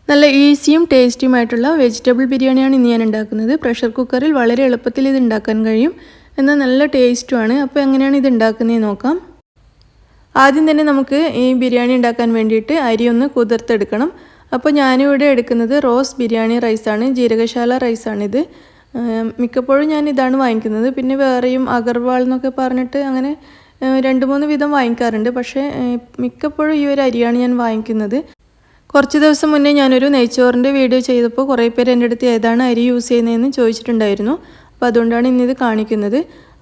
നല്ല ഈസിയും ടേസ്റ്റിയുമായിട്ടുള്ള വെജിറ്റബിൾ ബിരിയാണിയാണ് ഇന്ന് ഞാൻ ഉണ്ടാക്കുന്നത്. പ്രഷർ കുക്കറിൽ വളരെ എളുപ്പത്തിൽ ഇത് ഉണ്ടാക്കാൻ കഴിയും, എന്നാൽ നല്ല ടേസ്റ്റുമാണ്. അപ്പോൾ എങ്ങനെയാണ് ഇത് ഉണ്ടാക്കുന്നതെന്ന് നോക്കാം. ആദ്യം തന്നെ നമുക്ക് ഈ ബിരിയാണി ഉണ്ടാക്കാൻ വേണ്ടിയിട്ട് അരി ഒന്ന് കുതിർത്തെടുക്കണം. അപ്പോൾ ഞാനിവിടെ എടുക്കുന്നത് റോസ് ബിരിയാണി റൈസാണ്, ജീരകശാല റൈസാണിത്. മിക്കപ്പോഴും ഞാൻ ഇതാണ് വാങ്ങിക്കുന്നത്. പിന്നെ വേറെയും അഗർവാൾ എന്നൊക്കെ പറഞ്ഞിട്ട് അങ്ങനെ 2-3 വിധം വാങ്ങിക്കാറുണ്ട്. പക്ഷേ മിക്കപ്പോഴും ഈ ഒരു അരിയാണ് ഞാൻ വാങ്ങിക്കുന്നത്. കുറച്ച് ദിവസം മുന്നേ ഞാനൊരു നെയ്ച്ചോറിൻ്റെ വീഡിയോ ചെയ്തപ്പോൾ കുറേ പേര് എൻ്റെ അടുത്ത് ഏതാണ് അരി യൂസ് ചെയ്യുന്നതെന്ന് ചോദിച്ചിട്ടുണ്ടായിരുന്നു. അപ്പോൾ അതുകൊണ്ടാണ് ഇന്നിത് കാണിക്കുന്നത്.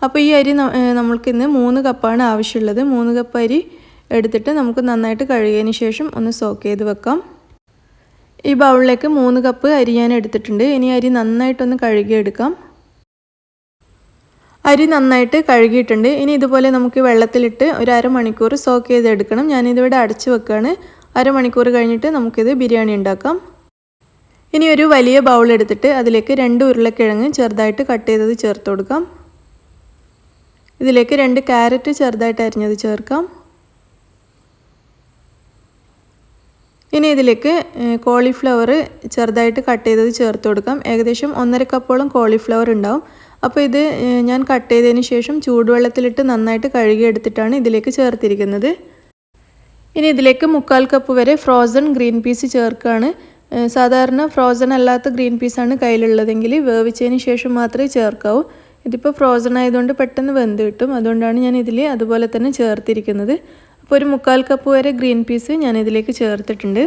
അപ്പോൾ ഈ അരി നമ്മൾക്കിന്ന് 3 കപ്പാണ് ആവശ്യമുള്ളത്. 3 കപ്പ് അരി എടുത്തിട്ട് നമുക്ക് നന്നായിട്ട് കഴുകിയതിന് ശേഷം ഒന്ന് സോക്ക് ചെയ്ത് വെക്കാം. ഈ ബൗളിലേക്ക് 3 കപ്പ് അരി ഞാൻ എടുത്തിട്ടുണ്ട്. ഇനി അരി നന്നായിട്ടൊന്ന് കഴുകിയെടുക്കാം. അരി നന്നായിട്ട് കഴുകിയിട്ടുണ്ട്. ഇനി ഇതുപോലെ നമുക്ക് വെള്ളത്തിലിട്ട് ഒരു അരമണിക്കൂർ സോക്ക് ചെയ്തെടുക്കണം. ഞാനിതിവിടെ അടച്ച് വെക്കുകയാണ്. അരമണിക്കൂർ കഴിഞ്ഞിട്ട് നമുക്കിത് ബിരിയാണി ഉണ്ടാക്കാം. ഇനി ഒരു വലിയ ബൗൾ എടുത്തിട്ട് അതിലേക്ക് 2 ഉരുളക്കിഴങ്ങ് ചെറുതായിട്ട് കട്ട് ചെയ്തത് ചേർത്ത് കൊടുക്കാം. ഇതിലേക്ക് 2 ക്യാരറ്റ് ചെറുതായിട്ട് അരിഞ്ഞത് ചേർക്കാം. ഇനി ഇതിലേക്ക് കോളിഫ്ലവർ ചെറുതായിട്ട് കട്ട് ചെയ്തത് ചേർത്ത് കൊടുക്കാം. ഏകദേശം 1.5 കപ്പോളം കോളിഫ്ലവർ ഉണ്ടാവും. അപ്പോൾ ഇത് ഞാൻ കട്ട് ചെയ്തതിന് ശേഷം ചൂടുവെള്ളത്തിലിട്ട് നന്നായിട്ട് കഴുകിയെടുത്തിട്ടാണ് ഇതിലേക്ക് ചേർത്തിരിക്കുന്നത്. ഇനി ഇതിലേക്ക് 1/4 കപ്പ് വരെ ഫ്രോസൺ ഗ്രീൻ പീസ് ചേർക്കുകയാണ്. സാധാരണ ഫ്രോസൺ അല്ലാത്ത ഗ്രീൻ പീസാണ് കയ്യിലുള്ളതെങ്കിൽ വേവിച്ചതിന് ശേഷം മാത്രമേ ചേർക്കാവൂ. ഇതിപ്പോൾ ഫ്രോസൺ ആയതുകൊണ്ട് പെട്ടെന്ന് വെന്ത് കിട്ടും. അതുകൊണ്ടാണ് ഞാൻ ഇതിൽ അതുപോലെ തന്നെ ചേർത്തിരിക്കുന്നത്. അപ്പോൾ ഒരു 1/4 കപ്പ് വരെ ഗ്രീൻ പീസ് ഞാൻ ഇതിലേക്ക് ചേർത്തിട്ടുണ്ട്.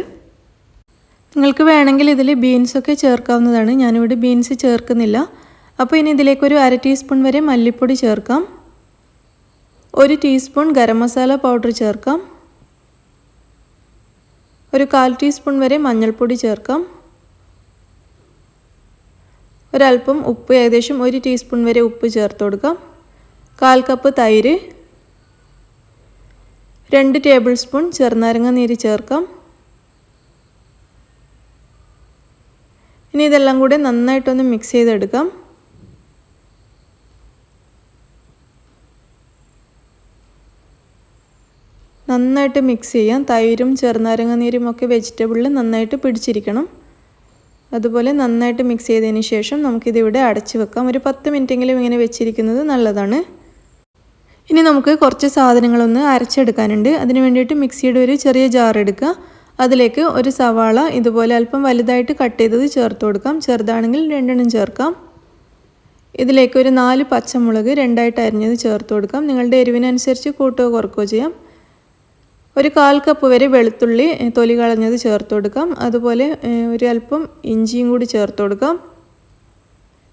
നിങ്ങൾക്ക് വേണമെങ്കിൽ ഇതിൽ ബീൻസൊക്കെ ചേർക്കാവുന്നതാണ്. ഞാനിവിടെ ബീൻസ് ചേർക്കുന്നില്ല. അപ്പോൾ ഇനി ഇതിലേക്കൊരു 1/2 ടീസ്പൂൺ വരെ മല്ലിപ്പൊടി ചേർക്കാം. 1 ടീസ്പൂൺ ഗരം മസാല പൗഡർ ചേർക്കാം. ഒരു 1/4 ടീസ്പൂൺ വരെ മഞ്ഞൾപ്പൊടി ചേർക്കാം. ഒരല്പം ഉപ്പ്, ഏകദേശം 1 ടീസ്പൂൺ വരെ ഉപ്പ് ചേർത്ത് കൊടുക്കാം. 1/4 കപ്പ് തൈര്, 2 ടേബിൾ സ്പൂൺ ചെറുനാരങ്ങ നീര് ചേർക്കാം. ഇനി ഇതെല്ലാം കൂടെ നന്നായിട്ടൊന്ന് മിക്സ് ചെയ്തെടുക്കാം. നന്നായിട്ട് മിക്സ് ചെയ്യാം. തൈരും ചെറുനാരങ്ങ നീരും ഒക്കെ വെജിറ്റബിളിൽ നന്നായിട്ട് പിടിച്ചിരിക്കണം. അതുപോലെ നന്നായിട്ട് മിക്സ് ചെയ്തതിന് ശേഷം നമുക്കിതിവിടെ അടച്ച് വെക്കാം. ഒരു 10 മിനിറ്റെങ്കിലും ഇങ്ങനെ വെച്ചിരിക്കുന്നത് നല്ലതാണ്. ഇനി നമുക്ക് കുറച്ച് സാധനങ്ങളൊന്ന് അരച്ചെടുക്കാനുണ്ട്. അതിന് വേണ്ടിയിട്ട് മിക്സിയുടെ ഒരു ചെറിയ ജാർ എടുക്കുക. അതിലേക്ക് ഒരു സവാള ഇതുപോലെ അല്പം വലുതായിട്ട് കട്ട് ചെയ്തത് ചേർത്ത് കൊടുക്കാം. ചെറുതാണെങ്കിൽ 2 ചേർക്കാം. ഇതിലേക്ക് ഒരു 4 പച്ചമുളക് 2ആയിട്ട് അരിഞ്ഞത് ചേർത്ത് കൊടുക്കാം. നിങ്ങളുടെ എരിവിനനുസരിച്ച് കൂട്ടുകയോ കുറക്കുകയോ ചെയ്യാം. ഒരു 1/4 കപ്പ് വരെ വെളുത്തുള്ളി തൊലി കളഞ്ഞത് ചേർത്ത് കൊടുക്കാം. അതുപോലെ ഒരു അല്പം ഇഞ്ചിയും കൂടി ചേർത്ത് കൊടുക്കാം.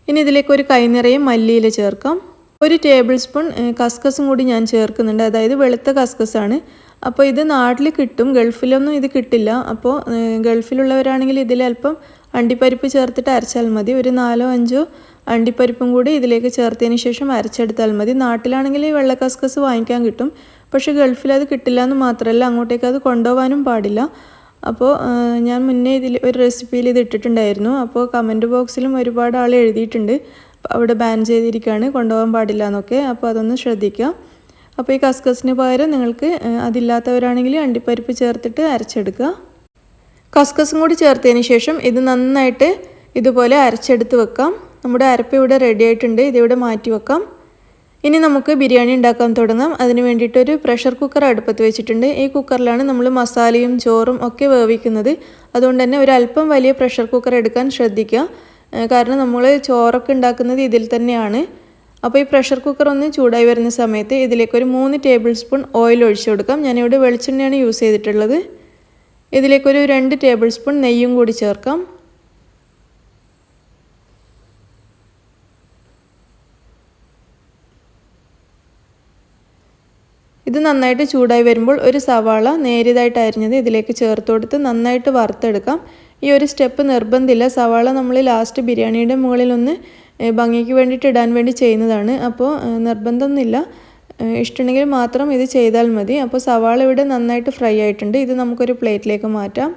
ഇനി ഇതിലേക്ക് ഒരു കൈ നിറയെ മല്ലിയില ചേർക്കാം. 1 ടേബിൾ സ്പൂൺ കസ്കസും കൂടി ഞാൻ ചേർക്കുന്നുണ്ട്. അതായത് വെളുത്ത കസ്കസാണ്. അപ്പോൾ ഇത് നാട്ടിൽ കിട്ടും, ഗൾഫിലൊന്നും ഇത് കിട്ടില്ല. അപ്പോൾ ഗൾഫിലുള്ളവരാണെങ്കിൽ ഇതിലല്പം അണ്ടിപ്പരിപ്പ് ചേർത്തിട്ട് അരച്ചാൽ മതി. ഒരു 4-5 അണ്ടിപ്പരിപ്പും കൂടി ഇതിലേക്ക് ചേർത്തതിന് ശേഷം അരച്ചെടുത്താൽ മതി. നാട്ടിലാണെങ്കിൽ വെള്ള കസ്കസ് വാങ്ങിക്കാൻ കിട്ടും. പക്ഷേ ഗൾഫിൽ അത് കിട്ടില്ല എന്ന് മാത്രമല്ല, അങ്ങോട്ടേക്ക് അത് കൊണ്ടുപോകാനും പാടില്ല. അപ്പോൾ ഞാൻ മുന്നേ ഇതിൽ ഒരു റെസിപ്പിയിൽ ഇത് ഇട്ടിട്ടുണ്ടായിരുന്നു. അപ്പോൾ കമൻറ്റ് ബോക്സിലും ഒരുപാട് ആൾ എഴുതിയിട്ടുണ്ട് അവിടെ ബാൻ ചെയ്തിരിക്കുകയാണ്, കൊണ്ടുപോകാൻ പാടില്ല എന്നൊക്കെ. അപ്പോൾ അതൊന്ന് ശ്രദ്ധിക്കുക. അപ്പോൾ ഈ കസ്കസിന് പകരം നിങ്ങൾക്ക് അതില്ലാത്തവരാണെങ്കിൽ അണ്ടിപ്പരിപ്പ് ചേർത്തിട്ട് അരച്ചെടുക്കുക. കസ്കസും കൂടി ചേർത്തതിന് ശേഷം ഇത് നന്നായിട്ട് ഇതുപോലെ അരച്ചെടുത്ത് വെക്കാം. നമ്മുടെ അരപ്പ് ഇവിടെ റെഡി ആയിട്ടുണ്ട്. ഇതിവിടെ മാറ്റി വെക്കാം. ഇനി നമുക്ക് ബിരിയാണി ഉണ്ടാക്കാൻ തുടങ്ങാം. അതിന് വേണ്ടിയിട്ടൊരു പ്രഷർ കുക്കർ അടുപ്പത്ത് വെച്ചിട്ടുണ്ട്. ഈ കുക്കറിലാണ് നമ്മൾ മസാലയും ചോറും ഒക്കെ വേവിക്കുന്നത്. അതുകൊണ്ട് തന്നെ ഒരല്പം വലിയ പ്രഷർ കുക്കർ എടുക്കാൻ ശ്രദ്ധിക്കുക. കാരണം നമ്മൾ ചോറൊക്കെ ഉണ്ടാക്കുന്നത് ഇതിൽ തന്നെയാണ്. അപ്പോൾ ഈ പ്രഷർ കുക്കർ ഒന്ന് ചൂടായി വരുന്ന സമയത്ത് ഇതിലേക്കൊരു 3 ടേബിൾ സ്പൂൺ ഓയിൽ ഒഴിച്ചു കൊടുക്കാം. ഞാനിവിടെ വെളിച്ചെണ്ണയാണ് യൂസ് ചെയ്തിട്ടുള്ളത്. ഇതിലേക്കൊരു 2 ടേബിൾ സ്പൂൺ നെയ്യും കൂടി ചേർക്കാം. ഇത് നന്നായിട്ട് ചൂടായി വരുമ്പോൾ ഒരു സവാള നേരിയതായിട്ട് അരിഞ്ഞത് ഇതിലേക്ക് ചേർത്ത് കൊടുത്ത് നന്നായിട്ട് വറുത്തെടുക്കാം. ഈ ഒരു സ്റ്റെപ്പ് നിർബന്ധമില്ല. സവാള നമ്മൾ ലാസ്റ്റ് ബിരിയാണിയുടെ മുകളിലൊന്ന് ഭംഗിക്ക് വേണ്ടിയിട്ട് ഇടാൻ വേണ്ടി ചെയ്യുന്നതാണ്. അപ്പോൾ നിർബന്ധമൊന്നുമില്ല, ഇഷ്ടമുണ്ടെങ്കിൽ മാത്രം ഇത് ചെയ്താൽ മതി. അപ്പോൾ സവാള ഇവിടെ നന്നായിട്ട് ഫ്രൈ ആയിട്ടുണ്ട്. ഇത് നമുക്കൊരു പ്ലേറ്റിലേക്ക് മാറ്റാം.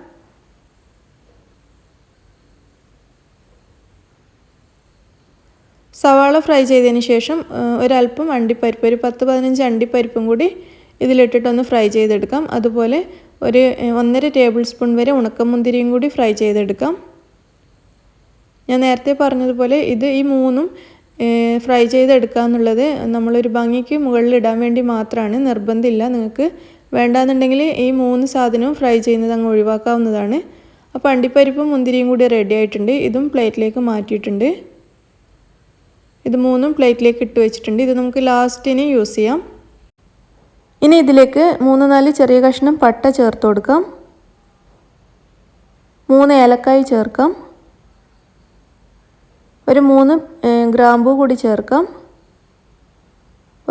സവാള ഫ്രൈ ചെയ്തതിന് ശേഷം ഒരല്പം അണ്ടിപ്പരിപ്പ്, ഒരു 10-15 അണ്ടിപ്പരിപ്പും കൂടി ഇതിലിട്ടിട്ടൊന്ന് ഫ്രൈ ചെയ്തെടുക്കാം. അതുപോലെ ഒരു 1.5 ടേബിൾ സ്പൂൺ വരെ ഉണക്കമുന്തിരിയും കൂടി ഫ്രൈ ചെയ്തെടുക്കാം. ഞാൻ നേരത്തെ പറഞ്ഞതുപോലെ ഇത് ഈ മൂന്നും ഫ്രൈ ചെയ്തെടുക്കുക എന്നുള്ളത് നമ്മളൊരു ഭംഗിക്ക് മുകളിൽ ഇടാൻ വേണ്ടി മാത്രമാണ്, നിർബന്ധമില്ല. നിങ്ങൾക്ക് വേണ്ടാന്നുണ്ടെങ്കിൽ ഈ 3 സാധനവും ഫ്രൈ ചെയ്യുന്നത് അങ്ങ് ഒഴിവാക്കാവുന്നതാണ്. അപ്പോൾ അണ്ടിപ്പരിപ്പും മുന്തിരിയും കൂടി റെഡി ആയിട്ടുണ്ട്. ഇതും പ്ലേറ്റിലേക്ക് മാറ്റിയിട്ടുണ്ട്. ഇത് 3ഉം പ്ലേറ്റിലേക്ക് ഇട്ട് വെച്ചിട്ടുണ്ട്. ഇത് നമുക്ക് ലാസ്റ്റിന് യൂസ് ചെയ്യാം. ഇനി ഇതിലേക്ക് 3-4 ചെറിയ കഷ്ണം പട്ട ചേർത്ത് കൊടുക്കാം. 3 ഏലക്കായ് ചേർക്കാം. ഒരു 3 ഗ്രാമ്പൂ കൂടി ചേർക്കാം.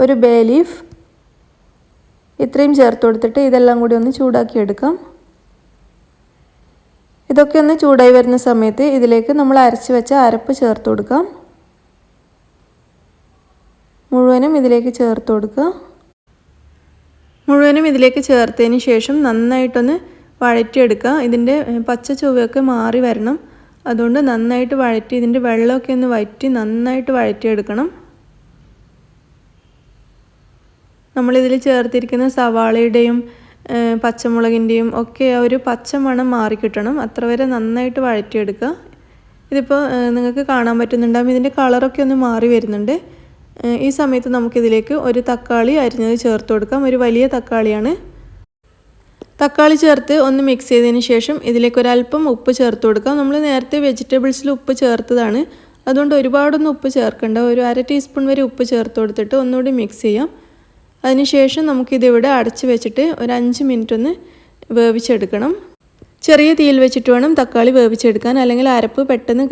ഒരു ബേ ലീഫ്. ഇത്രയും ചേർത്ത് കൊടുത്തിട്ട് ഇതെല്ലാം കൂടി ഒന്ന് ചൂടാക്കി എടുക്കാം. ഇതൊക്കെ ഒന്ന് ചൂടായി വരുന്ന സമയത്ത് ഇതിലേക്ക് നമ്മൾ അരച്ച് വെച്ച അരപ്പ് ചേർത്ത് കൊടുക്കാം. മുഴുവനും ഇതിലേക്ക് ചേർത്ത് കൊടുക്കുക. മുഴുവനും ഇതിലേക്ക് ചേർത്തതിന് ശേഷം നന്നായിട്ടൊന്ന് വഴറ്റിയെടുക്കുക. ഇതിൻ്റെ പച്ച ചുവയൊക്കെ മാറി വരണം. അതുകൊണ്ട് നന്നായിട്ട് വഴറ്റി ഇതിൻ്റെ വെള്ളമൊക്കെ ഒന്ന് വറ്റി നന്നായിട്ട് വഴറ്റിയെടുക്കണം. നമ്മളിതിൽ ചേർത്തിരിക്കുന്ന സവാളയുടെയും പച്ചമുളകിൻ്റെയും ഒക്കെ ഒരു പച്ച മണം മാറിക്കിട്ടണം. അത്ര വരെ നന്നായിട്ട് വഴറ്റിയെടുക്കുക. ഇതിപ്പോൾ നിങ്ങൾക്ക് കാണാൻ പറ്റുന്നുണ്ടാകും, ഇതിൻ്റെ കളറൊക്കെ ഒന്ന് മാറി വരുന്നുണ്ട്. ഈ സമയത്ത് നമുക്കിതിലേക്ക് ഒരു തക്കാളി അരിഞ്ഞത് ചേർത്ത് കൊടുക്കാം. ഒരു വലിയ തക്കാളിയാണ്. തക്കാളി ചേർത്ത് ഒന്ന് മിക്സ് ചെയ്തതിന് ശേഷം ഇതിലേക്ക് ഒരല്പം ഉപ്പ് ചേർത്ത് കൊടുക്കാം. നമ്മൾ നേരത്തെ വെജിറ്റബിൾസിൽ ഉപ്പ് ചേർത്തതാണ്, അതുകൊണ്ട് ഒരുപാടൊന്നും ഉപ്പ് ചേർക്കേണ്ട. ഒരു 1/2 ടീസ്പൂൺ വരെ ഉപ്പ് ചേർത്ത് കൊടുത്തിട്ട് ഒന്നുകൂടി മിക്സ് ചെയ്യാം. അതിനുശേഷം നമുക്കിതിവിടെ അടച്ച് വെച്ചിട്ട് ഒരു 5 മിനിറ്റ് ഒന്ന് വേവിച്ചെടുക്കണം. ചെറിയ തീയിൽ വെച്ചിട്ട് വേണം തക്കാളി വേവിച്ചെടുക്കാൻ, അല്ലെങ്കിൽ അരപ്പ് പെട്ടെന്ന്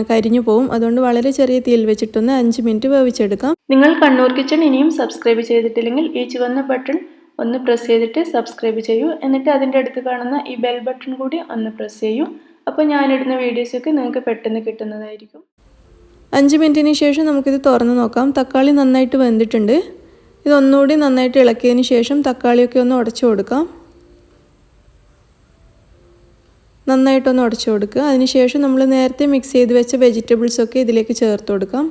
കരിഞ്ഞു പോകും. അതുകൊണ്ട് വളരെ ചെറിയ തീയിൽ വെച്ചിട്ടൊന്ന് 5 മിനിറ്റ് വേവിച്ചെടുക്കാം. നിങ്ങൾ കണ്ണൂർ കിച്ചൺ ഇനിയും സബ്സ്ക്രൈബ് ചെയ്തിട്ടില്ലെങ്കിൽ ഈ ചുവന്ന ബട്ടൺ ഒന്ന് പ്രസ് ചെയ്തിട്ട് സബ്സ്ക്രൈബ് ചെയ്യൂ. എന്നിട്ട് അതിൻ്റെ അടുത്ത് കാണുന്ന ഈ ബെൽ ബട്ടൺ കൂടി ഒന്ന് പ്രസ് ചെയ്യൂ. അപ്പോൾ ഞാനിടുന്ന വീഡിയോസൊക്കെ നിങ്ങൾക്ക് പെട്ടെന്ന് കിട്ടുന്നതായിരിക്കും. 5 മിനിറ്റിന് ശേഷം നമുക്കിത് തുറന്ന് നോക്കാം. തക്കാളി നന്നായിട്ട് വെന്തിട്ടുണ്ട്. ഇതൊന്നുകൂടി നന്നായിട്ട് ഇളക്കിയതിന് ശേഷം തക്കാളിയൊക്കെ ഒന്ന് ഉടച്ചു കൊടുക്കാം. നന്നായിട്ടൊന്ന് ഉടച്ചു കൊടുക്കുക. അതിനുശേഷം നമ്മൾ നേരത്തെ മിക്സ് ചെയ്ത് വെച്ച വെജിറ്റബിൾസൊക്കെ ഇതിലേക്ക് ചേർത്ത് കൊടുക്കാം.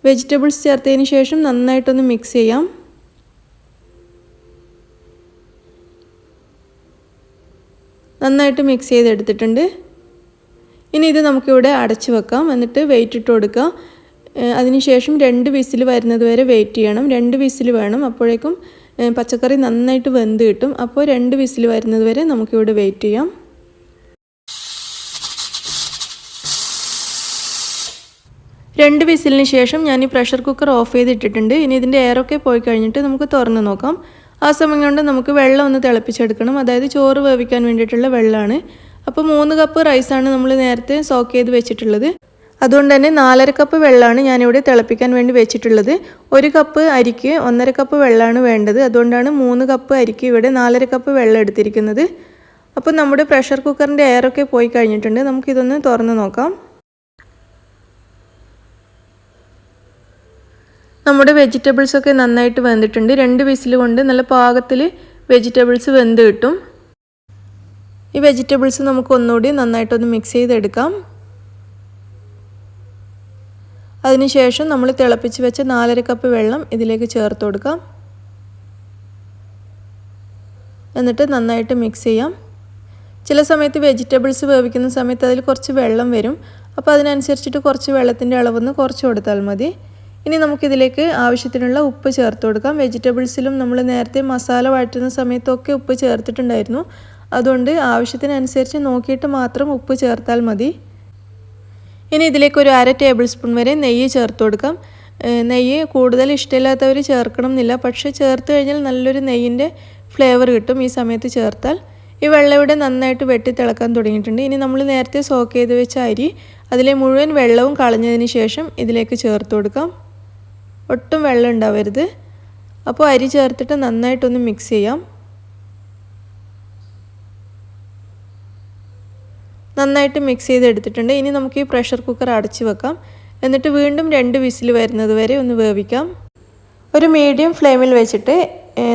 വെജിറ്റബിൾസ് ചേർത്തതിന് ശേഷം നന്നായിട്ടൊന്ന് മിക്സ് ചെയ്യാം. നന്നായിട്ട് മിക്സ് ചെയ്തെടുത്തിട്ടുണ്ട്. ഇനി ഇത് നമുക്കിവിടെ അടച്ചു വെക്കാം. എന്നിട്ട് വെയിറ്റ് ഇട്ട് കൊടുക്കുക. അതിനുശേഷം 2 വിസിൽ വരുന്നത് വരെ വെയിറ്റ് ചെയ്യണം. 2 വിസിൽ വേണം, അപ്പോഴേക്കും പച്ചക്കറി നന്നായിട്ട് വെന്ത് കിട്ടും. അപ്പോൾ 2 വിസിൽ വരുന്നത് വരെ നമുക്കിവിടെ വെയിറ്റ് ചെയ്യാം. 2 വിസിലിന് ശേഷം ഞാൻ ഈ പ്രഷർ കുക്കർ ഓഫ് ചെയ്തിട്ടിട്ടുണ്ട്. ഇനി ഇതിൻ്റെ എയറൊക്കെ പോയി കഴിഞ്ഞിട്ട് നമുക്ക് തുറന്ന് നോക്കാം. ആ സമയം കൊണ്ട് നമുക്ക് വെള്ളം ഒന്ന് തിളപ്പിച്ചെടുക്കണം. അതായത് ചോറ് വേവിക്കാൻ വേണ്ടിയിട്ടുള്ള വെള്ളമാണ്. അപ്പോൾ 3 കപ്പ് റൈസാണ് നമ്മൾ നേരത്തെ സോക്ക് ചെയ്ത് വെച്ചിട്ടുള്ളത്. അതുകൊണ്ട് തന്നെ 4.5 കപ്പ് വെള്ളമാണ് ഞാനിവിടെ തിളപ്പിക്കാൻ വേണ്ടി വെച്ചിട്ടുള്ളത്. 1 കപ്പ് അരിക്ക് 1.5 കപ്പ് വെള്ളമാണ് വേണ്ടത്. അതുകൊണ്ടാണ് 3 കപ്പ് അരിക്ക് ഇവിടെ 4.5 കപ്പ് വെള്ളം എടുത്തിരിക്കുന്നത്. അപ്പോൾ നമ്മുടെ പ്രഷർ കുക്കറിൻ്റെ എയറൊക്കെ പോയി കഴിഞ്ഞിട്ടുണ്ട്. നമുക്കിതൊന്ന് തുറന്ന് നോക്കാം. നമ്മുടെ വെജിറ്റബിൾസൊക്കെ നന്നായിട്ട് വെന്തിട്ടുണ്ട്. 2 വിസിൽ കൊണ്ട് നല്ല പാകത്തിൽ വെജിറ്റബിൾസ് വെന്ത് കിട്ടും. ഈ വെജിറ്റബിൾസ് നമുക്ക് ഒന്നുകൂടി നന്നായിട്ടൊന്ന് മിക്സ് ചെയ്തെടുക്കാം. അതിനുശേഷം നമ്മൾ തിളപ്പിച്ച് വെച്ച 4.5 കപ്പ് വെള്ളം ഇതിലേക്ക് ചേർത്ത് കൊടുക്കാം. എന്നിട്ട് നന്നായിട്ട് മിക്സ് ചെയ്യാം. ചില സമയത്ത് വെജിറ്റബിൾസ് വേവിക്കുന്ന സമയത്ത് അതിൽ കുറച്ച് വെള്ളം വരും. അപ്പോൾ അതിനനുസരിച്ചിട്ട് കുറച്ച് വെള്ളത്തിൻ്റെ അളവൊന്ന് കുറച്ച് കൊടുത്താൽ മതി. ഇനി നമുക്കിതിലേക്ക് ആവശ്യത്തിനുള്ള ഉപ്പ് ചേർത്ത് കൊടുക്കാം. വെജിറ്റബിൾസിലും നമ്മൾ നേരത്തെ മസാല വഴറ്റുന്ന സമയത്തൊക്കെ ഉപ്പ് ചേർത്തിട്ടുണ്ടായിരുന്നു. അതുകൊണ്ട് ആവശ്യത്തിനനുസരിച്ച് നോക്കിയിട്ട് മാത്രം ഉപ്പ് ചേർത്താൽ മതി. ഇനി ഇതിലേക്ക് ഒരു 1/2 ടേബിൾ സ്പൂൺ വരെ നെയ്യ് ചേർത്ത് കൊടുക്കാം. നെയ്യ് കൂടുതൽ ഇഷ്ടമില്ലാത്തവർ ചേർക്കണം എന്നില്ല, പക്ഷേ ചേർത്ത് കഴിഞ്ഞാൽ നല്ലൊരു നെയ്യിൻ്റെ ഫ്ലേവർ കിട്ടും ഈ സമയത്ത് ചേർത്താൽ. ഈ വെള്ളം ഇവിടെ നന്നായിട്ട് വെട്ടി തിളക്കാൻ തുടങ്ങിയിട്ടുണ്ട്. ഇനി നമ്മൾ നേരത്തെ സോക്ക് ചെയ്ത് വെച്ച അരി അതിലെ മുഴുവൻ വെള്ളവും കളഞ്ഞതിന് ശേഷം ഇതിലേക്ക് ചേർത്ത് കൊടുക്കാം. ഒട്ടും വെള്ളം ഉണ്ടാവരുത്. അപ്പോൾ അരി ചേർത്തിട്ട് നന്നായിട്ടൊന്ന് മിക്സ് ചെയ്യാം. നന്നായിട്ട് മിക്സ് ചെയ്തെടുത്തിട്ടുണ്ട്. ഇനി നമുക്ക് ഈ പ്രഷർ കുക്കർ അടച്ച് വെക്കാം. എന്നിട്ട് വീണ്ടും 2 വിസിൽ വരുന്നത് വരെ ഒന്ന് വേവിക്കാം. ഒരു മീഡിയം ഫ്ലെയിമിൽ വെച്ചിട്ട്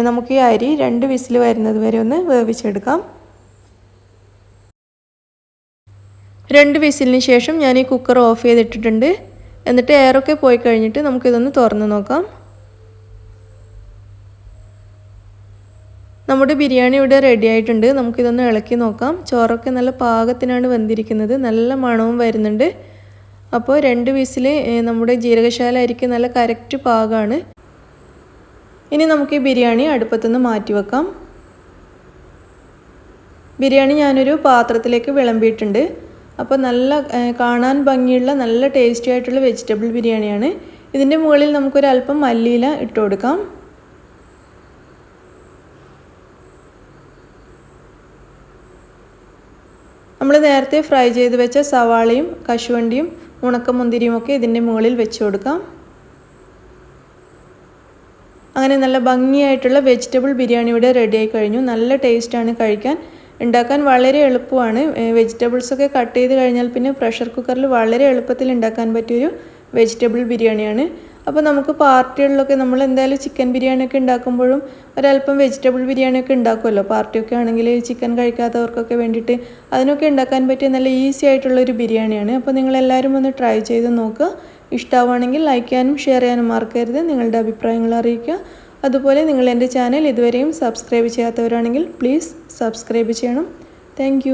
നമുക്ക് ഈ അരി 2 വിസിൽ വരുന്നത് വരെ ഒന്ന് വേവിച്ചെടുക്കാം. 2 വിസിലിന് ശേഷം ഞാൻ ഈ കുക്കർ ഓഫ് ചെയ്തിട്ടിട്ടുണ്ട്. എന്നിട്ട് എയറൊക്കെ പോയി കഴിഞ്ഞിട്ട് നമുക്കിതൊന്ന് തുറന്ന് നോക്കാം. നമ്മുടെ ബിരിയാണി ഇവിടെ റെഡി ആയിട്ടുണ്ട്. നമുക്കിതൊന്ന് ഇളക്കി നോക്കാം. ചോറൊക്കെ നല്ല പാകത്തിനാണ് വെന്തിരിക്കുന്നത്. നല്ല മണവും വരുന്നുണ്ട്. അപ്പോൾ 2 വിസിൽ നമ്മുടെ ജീരകശാല അരിക്ക് നല്ല കറക്റ്റ് പാകമാണ്. ഇനി നമുക്ക് ഈ ബിരിയാണി അടുപ്പത്തുനിന്ന് മാറ്റി വെക്കാം. ബിരിയാണി ഞാനൊരു പാത്രത്തിലേക്ക് വിളമ്പിയിട്ടുണ്ട്. അപ്പോൾ നല്ല കാണാൻ ഭംഗിയുള്ള നല്ല ടേസ്റ്റി ആയിട്ടുള്ള വെജിറ്റബിൾ ബിരിയാണിയാണ്. ഇതിൻ്റെ മുകളിൽ നമുക്കൊരല്പം മല്ലിയില ഇട്ട് കൊടുക്കാം. നമ്മൾ നേരത്തെ ഫ്രൈ ചെയ്ത് വെച്ച സവാളയും കശുവണ്ടിയും ഉണക്കമുന്തിരിയും ഒക്കെ ഇതിൻ്റെ മുകളിൽ വെച്ച് കൊടുക്കാം. അങ്ങനെ നല്ല ഭംഗിയായിട്ടുള്ള വെജിറ്റബിൾ ബിരിയാണി ഇവിടെ റെഡി ആയി കഴിഞ്ഞു. നല്ല ടേസ്റ്റാണ് കഴിക്കാൻ. ഉണ്ടാക്കാൻ വളരെ എളുപ്പമാണ്. വെജിറ്റബിൾസൊക്കെ കട്ട് ചെയ്ത് കഴിഞ്ഞാൽ പിന്നെ പ്രഷർ കുക്കറിൽ വളരെ എളുപ്പത്തിൽ ഉണ്ടാക്കാൻ പറ്റിയൊരു വെജിറ്റബിൾ ബിരിയാണിയാണ്. അപ്പോൾ നമുക്ക് പാർട്ടികളിലൊക്കെ നമ്മൾ എന്തായാലും ചിക്കൻ ബിരിയാണിയൊക്കെ ഉണ്ടാക്കുമ്പോഴും ഒരല്പം വെജിറ്റബിൾ ബിരിയാണിയൊക്കെ ഉണ്ടാക്കുമല്ലോ. പാർട്ടിയൊക്കെ ആണെങ്കിൽ ചിക്കൻ കഴിക്കാത്തവർക്കൊക്കെ വേണ്ടിയിട്ട് അതിനൊക്കെ ഉണ്ടാക്കാൻ പറ്റിയ നല്ല ഈസി ആയിട്ടുള്ളൊരു ബിരിയാണിയാണ്. അപ്പോൾ നിങ്ങളെല്ലാവരും ഒന്ന് ട്രൈ ചെയ്ത് നോക്കുക. ഇഷ്ടമാവുകയാണെങ്കിൽ ലൈക്ക് ചെയ്യാനും ഷെയർ ചെയ്യാനും മറക്കരുത്. നിങ്ങളുടെ അഭിപ്രായങ്ങൾ അറിയിക്കുക. അതുപോലെ നിങ്ങൾ എൻ്റെ ചാനൽ ഇതുവരെയും സബ്സ്ക്രൈബ് ചെയ്യാത്തവരാണെങ്കിൽ പ്ലീസ് സബ്സ്ക്രൈബ് ചെയ്യണം. താങ്ക്